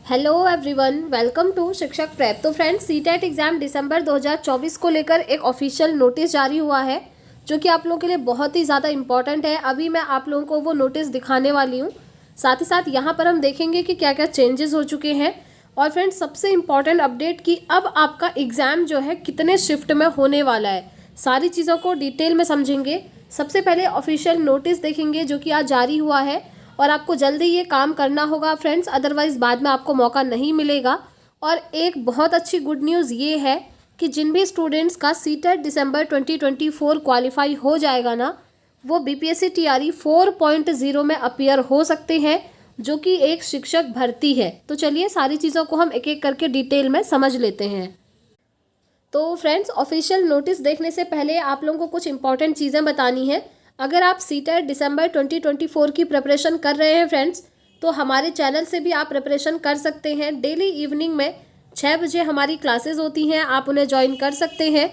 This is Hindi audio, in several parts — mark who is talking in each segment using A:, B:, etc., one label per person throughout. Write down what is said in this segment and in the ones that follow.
A: हेलो एवरीवन, वेलकम टू शिक्षक प्रेप। तो फ्रेंड्स, सीटेट एग्ज़ाम दिसंबर 2024 को लेकर एक ऑफिशियल नोटिस जारी हुआ है जो कि आप लोगों के लिए बहुत ही ज़्यादा इंपॉर्टेंट है। अभी मैं आप लोगों को वो नोटिस दिखाने वाली हूँ। साथ ही साथ यहाँ पर हम देखेंगे कि क्या क्या चेंजेस हो चुके हैं। और फ्रेंड्स, सबसे इम्पॉर्टेंट अपडेट कि अब आपका एग्ज़ाम जो है कितने शिफ्ट में होने वाला है, सारी चीज़ों को डिटेल में समझेंगे। सबसे पहले ऑफिशियल नोटिस देखेंगे जो कि आज जारी हुआ है और आपको जल्दी ये काम करना होगा फ्रेंड्स, अदरवाइज़ बाद में आपको मौका नहीं मिलेगा। और एक बहुत अच्छी गुड न्यूज़ ये है कि जिन भी स्टूडेंट्स का सीटेट दिसंबर 2024 क्वालिफाई हो जाएगा ना, वो बीपीएससी टीआरई 4.0 में अपीयर हो सकते हैं, जो कि एक शिक्षक भर्ती है। तो चलिए सारी चीज़ों को हम एक एक करके डिटेल में समझ लेते हैं। तो फ्रेंड्स, ऑफिशियल नोटिस देखने से पहले आप लोगों को कुछ इंपॉर्टेंट चीज़ें बतानी है। अगर आप सीटेट दिसंबर 2024 की प्रिपरेशन कर रहे हैं फ्रेंड्स, तो हमारे चैनल से भी आप प्रिपरेशन कर सकते हैं। डेली इवनिंग में 6 बजे हमारी क्लासेस होती हैं, आप उन्हें ज्वाइन कर सकते हैं,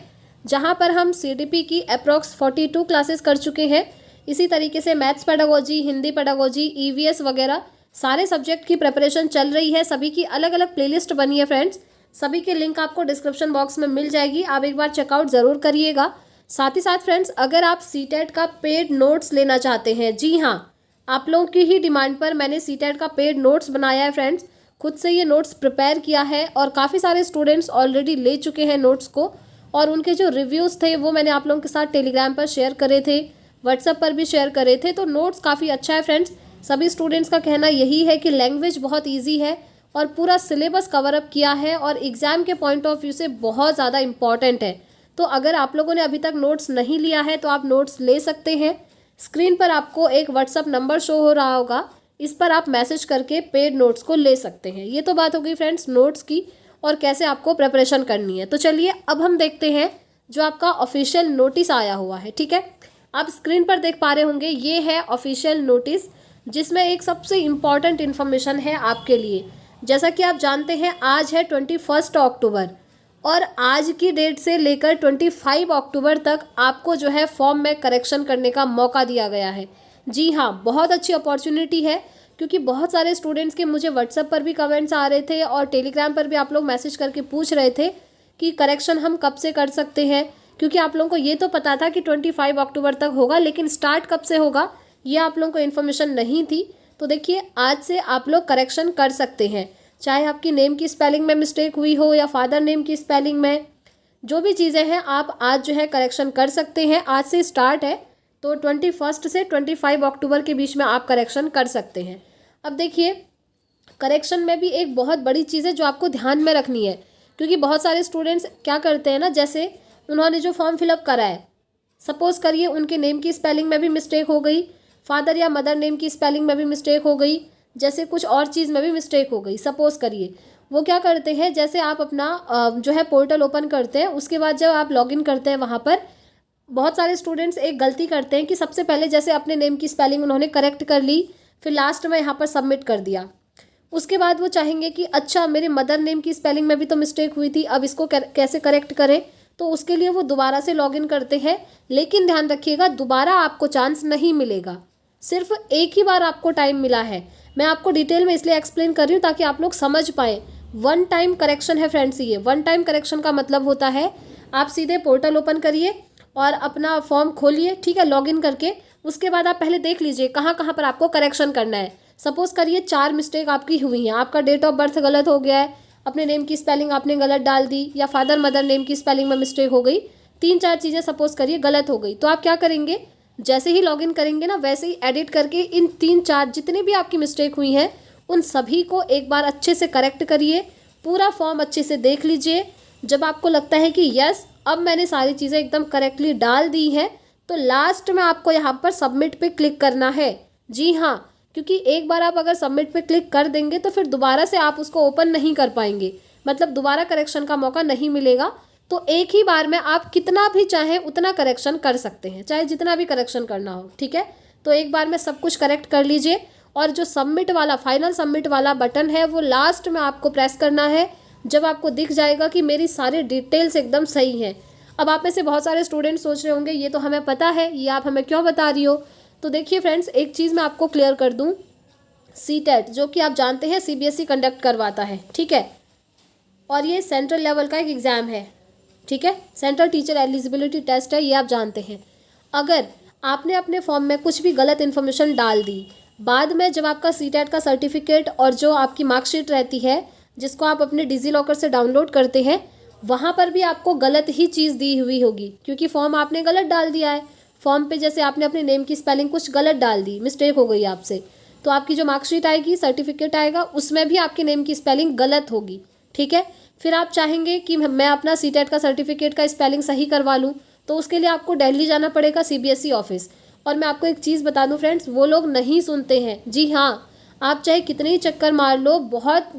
A: जहां पर हम सीडीपी की अप्रॉक्स 42 क्लासेस कर चुके हैं। इसी तरीके से maths pedagogy, Hindi pedagogy, EVS वगैरह सारे सब्जेक्ट की प्रिपरेशन चल रही है। सभी की अलग अलग प्लेलिस्ट बनी है फ्रेंड्स, सभी के लिंक आपको डिस्क्रिप्शन बॉक्स में मिल जाएगी, आप एक बार चेकआउट ज़रूर करिएगा। साथ ही साथ फ्रेंड्स, अगर आप सीटेट का पेड नोट्स लेना चाहते हैं, जी हाँ, आप लोगों की ही डिमांड पर मैंने सीटेट का पेड नोट्स बनाया है फ्रेंड्स। खुद से ये नोट्स प्रिपेयर किया है और काफ़ी सारे स्टूडेंट्स ऑलरेडी ले चुके हैं नोट्स को, और उनके जो रिव्यूज़ थे वो मैंने आप लोगों के साथ टेलीग्राम पर शेयर करे थे, व्हाट्सएप पर भी शेयर करे थे। तो नोट्स काफ़ी अच्छा है फ्रेंड्स। सभी स्टूडेंट्स का कहना यही है कि लैंग्वेज बहुत ईजी है और पूरा सिलेबस कवर अप किया है और एग्ज़ाम के पॉइंट ऑफ व्यू से बहुत ज़्यादा इंपॉर्टेंट है। तो अगर आप लोगों ने अभी तक नोट्स नहीं लिया है तो आप नोट्स ले सकते हैं। स्क्रीन पर आपको एक व्हाट्सअप नंबर शो हो रहा होगा, इस पर आप मैसेज करके पेड नोट्स को ले सकते हैं। ये तो बात हो गई फ्रेंड्स नोट्स की और कैसे आपको प्रिपरेशन करनी है। तो चलिए अब हम देखते हैं जो आपका ऑफिशियल नोटिस आया हुआ है। ठीक है, आप स्क्रीन पर देख पा रहे होंगे, ये है ऑफिशियल नोटिस, जिसमें एक सबसे इम्पॉर्टेंट इन्फॉर्मेशन है आपके लिए। जैसा कि आप जानते हैं, आज है 21 अक्टूबर और आज की डेट से लेकर 25 अक्टूबर तक आपको जो है फॉर्म में करेक्शन करने का मौका दिया गया है। जी हाँ, बहुत अच्छी अपॉर्चुनिटी है, क्योंकि बहुत सारे स्टूडेंट्स के मुझे व्हाट्सएप पर भी कमेंट्स आ रहे थे और टेलीग्राम पर भी आप लोग मैसेज करके पूछ रहे थे कि करेक्शन हम कब से कर सकते हैं। क्योंकि आप लोगों को ये तो पता था कि 25 अक्टूबर तक होगा, लेकिन स्टार्ट कब से होगा ये आप लोगों को इन्फॉर्मेशन नहीं थी। तो देखिए, आज से आप लोग करेक्शन कर सकते हैं, चाहे आपकी नेम की स्पेलिंग में मिस्टेक हुई हो या फादर नेम की स्पेलिंग में, जो भी चीज़ें हैं आप आज जो है करेक्शन कर सकते हैं। आज से स्टार्ट है, तो 21 से 25 अक्टूबर के बीच में आप करेक्शन कर सकते हैं। अब देखिए, करेक्शन में भी एक बहुत बड़ी चीज़ है जो आपको ध्यान में रखनी है, क्योंकि बहुत सारे स्टूडेंट्स क्या करते हैं ना, जैसे उन्होंने जो फॉर्म फिलअप करा है, सपोज़ करिए उनके नेम की स्पेलिंग में भी मिस्टेक हो गई, फादर या मदर नेम की स्पेलिंग में भी मिस्टेक हो गई, जैसे कुछ और चीज़ में भी मिस्टेक हो गई। सपोज़ करिए वो क्या करते हैं, जैसे आप अपना जो है पोर्टल ओपन करते हैं, उसके बाद जब आप लॉगिन करते हैं वहाँ पर बहुत सारे स्टूडेंट्स एक गलती करते हैं कि सबसे पहले जैसे अपने नेम की स्पेलिंग उन्होंने करेक्ट कर ली, फिर लास्ट में यहाँ पर सबमिट कर दिया। उसके बाद वो चाहेंगे कि अच्छा, मेरे मदर नेम की स्पेलिंग में भी तो मिस्टेक हुई थी, अब इसको कैसे करेक्ट करें। तो उसके लिए वो दोबारा से लॉगिन करते हैं, लेकिन ध्यान रखिएगा दोबारा आपको चांस नहीं मिलेगा, सिर्फ एक ही बार आपको टाइम मिला है। मैं आपको डिटेल में इसलिए एक्सप्लेन कर रही हूँ ताकि आप लोग समझ पाएँ। वन टाइम करेक्शन है फ्रेंड्स। ये वन टाइम करेक्शन का मतलब होता है, आप सीधे पोर्टल ओपन करिए और अपना फॉर्म खोलिए, ठीक है, लॉगिन करके। उसके बाद आप पहले देख लीजिए कहाँ कहाँ पर आपको करेक्शन करना है। सपोज़ करिए 4 मिस्टेक आपकी हुई हैं, आपका डेट ऑफ बर्थ गलत हो गया है, अपने नेम की स्पेलिंग आपने गलत डाल दी, या फादर मदर नेम की स्पेलिंग में मिस्टेक हो गई, 3-4 चीज़ें सपोज़ करिए गलत हो गई। तो आप क्या करेंगे, जैसे ही लॉगिन करेंगे ना, वैसे ही एडिट करके इन 3-4 जितने भी आपकी मिस्टेक हुई हैं उन सभी को एक बार अच्छे से करेक्ट करिए। पूरा फॉर्म अच्छे से देख लीजिए। जब आपको लगता है कि यस, अब मैंने सारी चीज़ें एकदम करेक्टली डाल दी हैं, तो लास्ट में आपको यहाँ पर सबमिट पे क्लिक करना है। जी हाँ, क्योंकि एक बार आप अगर सबमिट पे क्लिक कर देंगे तो फिर दोबारा से आप उसको ओपन नहीं कर पाएंगे, मतलब दोबारा करेक्शन का मौका नहीं मिलेगा। तो एक ही बार में आप कितना भी चाहें उतना करेक्शन कर सकते हैं, चाहे जितना भी करेक्शन करना हो, ठीक है। तो एक बार में सब कुछ करेक्ट कर लीजिए, और जो सबमिट वाला, फाइनल सबमिट वाला बटन है वो लास्ट में आपको प्रेस करना है, जब आपको दिख जाएगा कि मेरी सारी डिटेल्स एकदम सही हैं। अब आप में से बहुत सारे स्टूडेंट्स सोच रहे होंगे ये तो हमें पता है, ये आप हमें क्यों बता रही हो। तो देखिए फ्रेंड्स, एक चीज़ मैं आपको क्लियर कर दूँ, सीटेट जो कि आप जानते हैं सीबीएसई कंडक्ट करवाता है, ठीक है। और ये सेंट्रल लेवल का एक एग्ज़ाम है, ठीक है। सेंट्रल टीचर एलिजिबिलिटी टेस्ट है, ये आप जानते हैं। अगर आपने अपने फॉर्म में कुछ भी गलत इन्फॉर्मेशन डाल दी, बाद में जब आपका सीटेट का सर्टिफिकेट और जो आपकी मार्कशीट रहती है जिसको आप अपने डिजी लॉकर से डाउनलोड करते हैं, वहाँ पर भी आपको गलत ही चीज़ दी हुई होगी, क्योंकि फॉर्म आपने गलत डाल दिया है। फॉर्म पे जैसे आपने अपने नेम की स्पेलिंग कुछ गलत डाल दी, मिस्टेक हो गई आपसे, तो आपकी जो मार्कशीट आएगी, सर्टिफिकेट आएगा, उसमें भी आपके नेम की स्पेलिंग गलत होगी, ठीक है। फिर आप चाहेंगे कि मैं अपना सीटेट का सर्टिफिकेट का स्पेलिंग सही करवा लूँ, तो उसके लिए आपको दिल्ली जाना पड़ेगा सीबीएसई ऑफिस। और मैं आपको एक चीज़ बता दूं फ्रेंड्स, वो लोग नहीं सुनते हैं। जी हाँ, आप चाहे कितने ही चक्कर मार लो, बहुत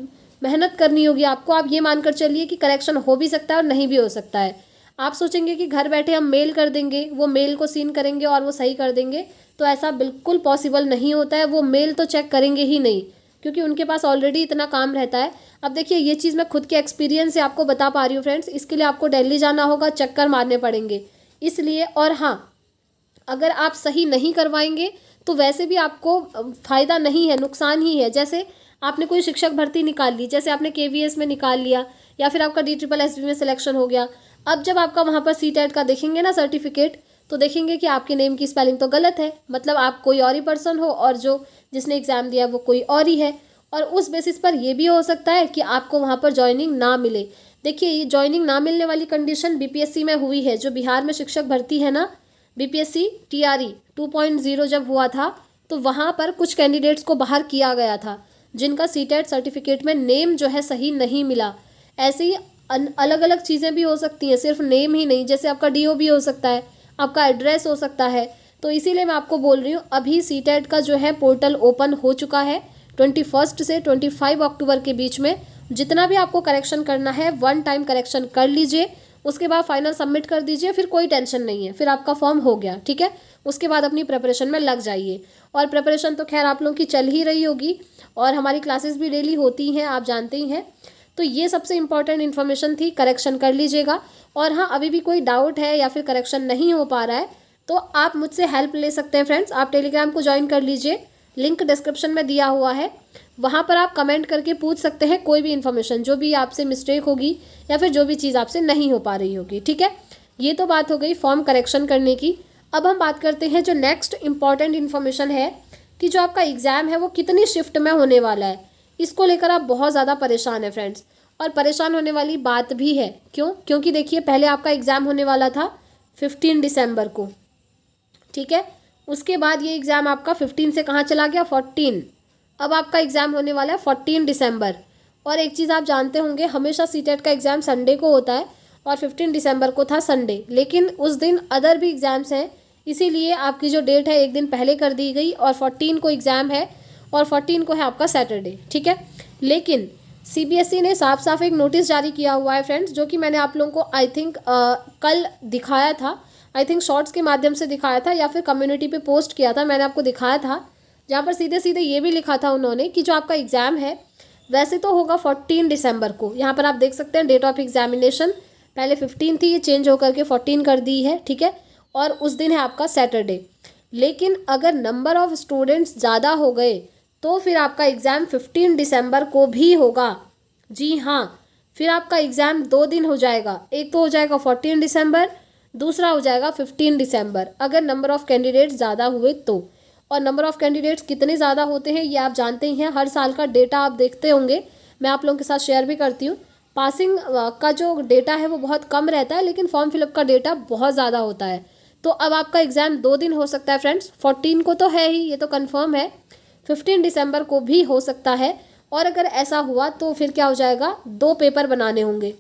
A: मेहनत करनी होगी आपको। आप ये मानकर चलिए कि करेक्शन हो भी सकता है और नहीं भी हो सकता है। आप सोचेंगे कि घर बैठे हम मेल कर देंगे, वो मेल को सीन करेंगे और वो सही कर देंगे, तो ऐसा बिल्कुल पॉसिबल नहीं होता है। वो मेल तो चेक करेंगे ही नहीं, क्योंकि उनके पास ऑलरेडी इतना काम रहता है। अब देखिए, ये चीज़ मैं खुद के एक्सपीरियंस से आपको बता पा रही हूँ फ्रेंड्स। इसके लिए आपको दिल्ली जाना होगा, चक्कर मारने पड़ेंगे इसलिए। और हाँ, अगर आप सही नहीं करवाएंगे तो वैसे भी आपको फ़ायदा नहीं है, नुकसान ही है। जैसे आपने कोई शिक्षक भर्ती निकाल ली, जैसे आपने केवीएस में निकाल लिया या फिर आपका DSSB में सिलेक्शन हो गया। अब जब आपका वहाँ पर सीटेट का देखेंगे ना सर्टिफिकेट, तो देखेंगे कि आपके नेम की स्पेलिंग तो गलत है, मतलब आप कोई और ही पर्सन हो और जो जिसने एग्ज़ाम दिया वो कोई और ही है। और उस बेसिस पर ये भी हो सकता है कि आपको वहाँ पर ज्वाइनिंग ना मिले। देखिए, ये ज्वाइनिंग ना मिलने वाली कंडीशन बीपीएससी में हुई है। जो बिहार में शिक्षक भर्ती है ना, बीपीएससी टीआरई 2.0 जब हुआ था, तो वहाँ पर कुछ कैंडिडेट्स को बाहर किया गया था जिनका सीटेट सर्टिफिकेट में नेम जो है सही नहीं मिला। ऐसे ही अलग अलग चीज़ें भी हो सकती हैं, सिर्फ नेम ही नहीं। जैसे आपका डीओ भी हो सकता है, आपका एड्रेस हो सकता है। तो इसीलिए मैं आपको बोल रही हूँ, अभी सीटेट का जो है पोर्टल ओपन हो चुका है। 21 से 25 अक्टूबर के बीच में जितना भी आपको करेक्शन करना है, वन टाइम करेक्शन कर लीजिए, उसके बाद फाइनल सबमिट कर दीजिए। फिर कोई टेंशन नहीं है, फिर आपका फॉर्म हो गया, ठीक है। उसके बाद अपनी प्रिपरेशन में लग जाइए। और प्रिपरेशन तो खैर आप लोगों की चल ही रही होगी, और हमारी क्लासेस भी डेली होती हैं, आप जानते ही हैं। तो ये सबसे इम्पॉर्टेंट इन्फॉर्मेशन थी, करेक्शन कर लीजिएगा। और हाँ, अभी भी कोई डाउट है या फिर करेक्शन नहीं हो पा रहा है तो आप मुझसे हेल्प ले सकते हैं फ्रेंड्स। आप टेलीग्राम को ज्वाइन कर लीजिए, लिंक डिस्क्रिप्शन में दिया हुआ है। वहाँ पर आप कमेंट करके पूछ सकते हैं कोई भी इन्फॉर्मेशन, जो भी आपसे मिस्टेक होगी या फिर जो भी चीज़ आपसे नहीं हो पा रही होगी, ठीक है। ये तो बात हो गई फॉर्म करेक्शन करने की। अब हम बात करते हैं जो नेक्स्ट इम्पॉर्टेंट इन्फॉर्मेशन है कि जो आपका एग्ज़ाम है वो कितनी शिफ्ट में होने वाला है। इसको लेकर आप बहुत ज़्यादा परेशान हैं फ्रेंड्स, और परेशान होने वाली बात भी है। क्यों? क्योंकि देखिए, पहले आपका एग्ज़ाम होने वाला था 15 दिसंबर को, ठीक है। उसके बाद ये एग्ज़ाम आपका 15 से कहाँ चला गया, 14। अब आपका एग्ज़ाम होने वाला है 14 दिसंबर। और एक चीज़ आप जानते होंगे, हमेशा सीटेट का एग्ज़ाम संडे को होता है, और 15 दिसंबर को था संडे। लेकिन उस दिन अदर भी एग्ज़ाम्स हैं, इसीलिए आपकी जो डेट है एक दिन पहले कर दी गई, और 14 को एग्ज़ाम है और 14 को है आपका सैटरडे, ठीक है। लेकिन सीबीएसई ने साफ साफ एक नोटिस जारी किया हुआ है फ्रेंड्स, जो कि मैंने आप लोगों को आई थिंक कल दिखाया था। आई थिंक शॉर्ट्स के माध्यम से दिखाया था या फिर कम्युनिटी पे पोस्ट किया था, मैंने आपको दिखाया था, जहाँ पर सीधे सीधे ये भी लिखा था उन्होंने कि जो आपका एग्ज़ाम है वैसे तो होगा 14 दिसंबर को। यहाँ पर आप देख सकते हैं डेट ऑफ एग्जामिनेशन पहले 15 थी, ये चेंज होकर के 14 कर दी है, ठीक है। और उस दिन है आपका सैटरडे। लेकिन अगर नंबर ऑफ़ स्टूडेंट्स ज़्यादा हो गए तो फिर आपका एग्ज़ाम 15 दिसंबर को भी होगा। जी हाँ, फिर आपका एग्ज़ाम 2 दिन हो जाएगा। एक तो हो जाएगा 14 दिसंबर, दूसरा हो जाएगा 15 दिसंबर, अगर नंबर ऑफ़ कैंडिडेट्स ज़्यादा हुए तो। और नंबर ऑफ़ कैंडिडेट्स कितने ज़्यादा होते हैं ये आप जानते ही हैं, हर साल का डेटा आप देखते होंगे, मैं आप लोगों के साथ शेयर भी करती हूँ। पासिंग का जो डेटा है वो बहुत कम रहता है, लेकिन फॉर्म फिलअप का डेटा बहुत ज़्यादा होता है। तो अब आपका एग्ज़ाम 2 दिन हो सकता है फ्रेंड्स, 14 को तो है ही, ये तो कन्फर्म है, 15 दिसंबर को भी हो सकता है। और अगर ऐसा हुआ तो फिर क्या हो जाएगा, 2 पेपर बनाने होंगे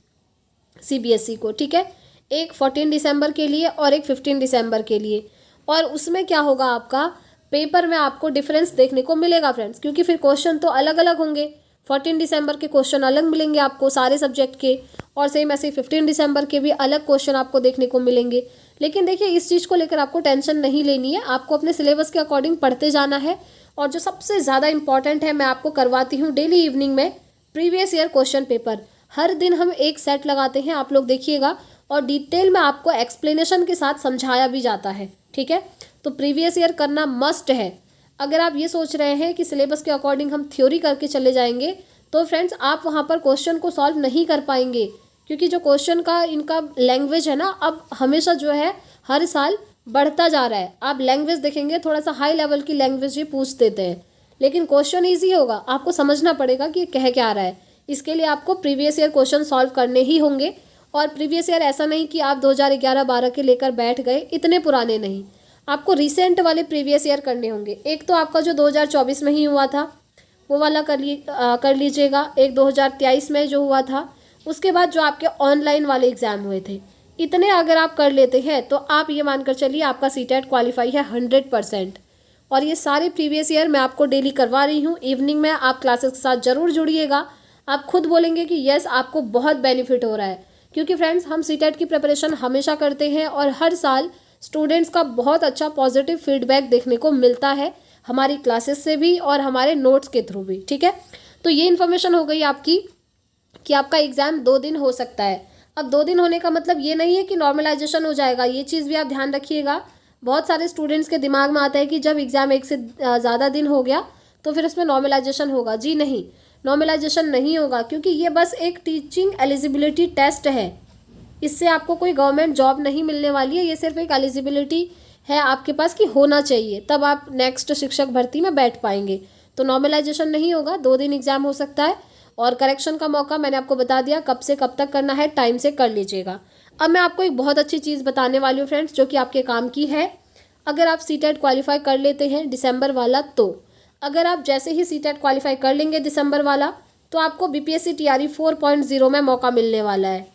A: सीबीएसई को, ठीक है। एक 14 दिसंबर के लिए और एक 15 दिसंबर के लिए। और उसमें क्या होगा, आपका पेपर में आपको डिफरेंस देखने को मिलेगा फ्रेंड्स, क्योंकि फिर क्वेश्चन तो अलग अलग होंगे। 14 दिसंबर के क्वेश्चन अलग मिलेंगे आपको सारे सब्जेक्ट के, और सेम ऐसे 15 दिसंबर के भी अलग क्वेश्चन आपको देखने को मिलेंगे। लेकिन देखिए, इस चीज़ को लेकर आपको टेंशन नहीं लेनी है, आपको अपने सिलेबस के अकॉर्डिंग पढ़ते जाना है। और जो सबसे ज़्यादा इंपॉर्टेंट है, मैं आपको करवाती हूँ डेली इवनिंग में प्रीवियस ईयर क्वेश्चन पेपर। हर दिन हम एक सेट लगाते हैं, आप लोग देखिएगा, और डिटेल में आपको एक्सप्लेनेशन के साथ समझाया भी जाता है, ठीक है। तो प्रीवियस ईयर करना मस्ट है। अगर आप ये सोच रहे हैं कि सिलेबस के अकॉर्डिंग हम थ्योरी करके चले जाएंगे तो फ्रेंड्स आप वहाँ पर क्वेश्चन को सॉल्व नहीं कर पाएंगे, क्योंकि जो क्वेश्चन का इनका लैंग्वेज है ना, अब हमेशा जो है हर साल बढ़ता जा रहा है। आप लैंग्वेज देखेंगे थोड़ा सा हाई लेवल की लैंग्वेज ही पूछ देते हैं, लेकिन क्वेश्चन ईजी होगा। आपको समझना पड़ेगा कि कह क्या रहा है। इसके लिए आपको प्रीवियस ईयर क्वेश्चन सॉल्व करने ही होंगे। और प्रीवियस ईयर ऐसा नहीं कि आप 2011-12 के लेकर बैठ गए, इतने पुराने नहीं, आपको रिसेंट वाले प्रीवियस ईयर करने होंगे। एक तो आपका जो 2024 में ही हुआ था वो वाला कर लीजिएगा, एक 2023 में जो हुआ था, उसके बाद जो आपके ऑनलाइन वाले एग्ज़ाम हुए थे, इतने अगर आप कर लेते हैं तो आप ये मानकर चलिए आपका सीटेट क्वालिफाई है 100%। और ये सारे प्रीवियस ईयर मैं आपको डेली करवा रही हूँ। इवनिंग में आप क्लासेस के साथ ज़रूर जुड़िएगा। आप खुद बोलेंगे कि यस आपको बहुत बेनिफिट हो रहा है, क्योंकि फ्रेंड्स हम सीटेट की प्रिपरेशन हमेशा करते हैं और हर साल स्टूडेंट्स का बहुत अच्छा पॉजिटिव फीडबैक देखने को मिलता है, हमारी क्लासेस से भी और हमारे नोट्स के थ्रू भी। ठीक है, तो ये इन्फॉर्मेशन हो गई आपकी कि आपका एग्ज़ाम 2 दिन हो सकता है। अब 2 दिन होने का मतलब ये नहीं है कि नॉर्मलाइजेशन हो जाएगा, ये चीज़ भी आप ध्यान रखिएगा। बहुत सारे स्टूडेंट्स के दिमाग में आता है कि जब एग्ज़ाम 1 से ज़्यादा दिन हो गया तो फिर उसमें नॉर्मलाइजेशन होगा। जी नहीं, नॉर्मलाइजेशन नहीं होगा, क्योंकि ये बस एक टीचिंग एलिजिबिलिटी टेस्ट है। इससे आपको कोई गवर्नमेंट जॉब नहीं मिलने वाली है, ये सिर्फ एक एलिजिबिलिटी है आपके पास कि होना चाहिए, तब आप नेक्स्ट शिक्षक भर्ती में बैठ पाएंगे। तो नॉर्मलाइजेशन नहीं होगा, 2 दिन एग्ज़ाम हो सकता है। और करेक्शन का मौका मैंने आपको बता दिया कब से कब तक करना है, टाइम से कर लीजिएगा। अब मैं आपको एक बहुत अच्छी चीज़ बताने वाली हूँ फ्रेंड्स, जो कि आपके काम की है। अगर आप सीटेट क्वालिफाई कर लेते हैं दिसंबर वाला, तो अगर आप जैसे ही सीटेट क्वालिफाई कर लेंगे दिसंबर वाला, तो आपको बीपीएससी टीआरई 4.0 में मौका मिलने वाला है।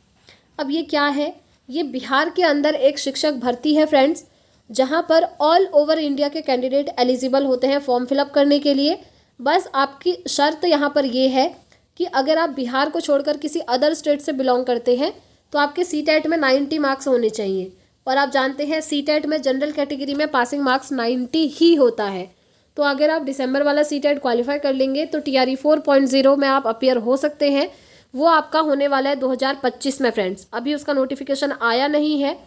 A: अब ये क्या है? ये बिहार के अंदर एक शिक्षक भर्ती है फ्रेंड्स, जहाँ पर ऑल ओवर इंडिया के कैंडिडेट एलिजिबल होते हैं फॉर्म फिलअप करने के लिए। बस आपकी शर्त यहाँ पर ये है कि अगर आप बिहार को छोड़कर किसी अदर स्टेट से बिलोंग करते हैं तो आपके सीटेट में 90 मार्क्स होने चाहिए। और आप जानते हैं सीटेट में जनरल कैटेगरी में पासिंग मार्क्स 90 ही होता है। तो अगर आप दिसंबर वाला सीटेट क्वालिफाई कर लेंगे तो टीआरई 4.0 में आप अपीयर हो सकते हैं। वो आपका होने वाला है 2025 में फ्रेंड्स। अभी उसका नोटिफिकेशन आया नहीं है,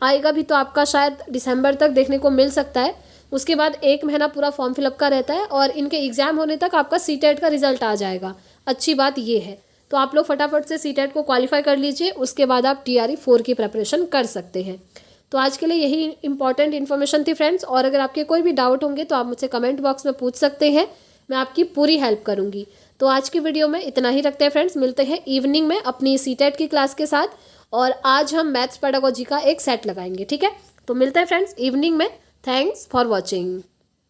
A: आएगा भी तो आपका शायद दिसंबर तक देखने को मिल सकता है। उसके बाद 1 महीना पूरा फॉर्म फिलअप का रहता है और इनके एग्ज़ाम होने तक आपका सीटेट का रिजल्ट आ जाएगा। अच्छी बात ये है, तो आप लोग फटाफट से सीटेट को क्वालिफाई कर लीजिए, उसके बाद आप टीआरई 4 की प्रिपरेशन कर सकते हैं। तो आज के लिए यही इंपॉर्टेंट इन्फॉर्मेशन थी फ्रेंड्स। और अगर आपके कोई भी डाउट होंगे तो आप मुझसे कमेंट बॉक्स में पूछ सकते हैं, मैं आपकी पूरी हेल्प करूंगी। तो आज की वीडियो में इतना ही रखते हैं फ्रेंड्स, मिलते हैं इवनिंग में अपनी सीटेट की क्लास के साथ। और आज हम मैथ्स पेडागोजी का एक सेट लगाएंगे, ठीक है। तो मिलते हैं फ्रेंड्स इवनिंग में। Thanks for watching.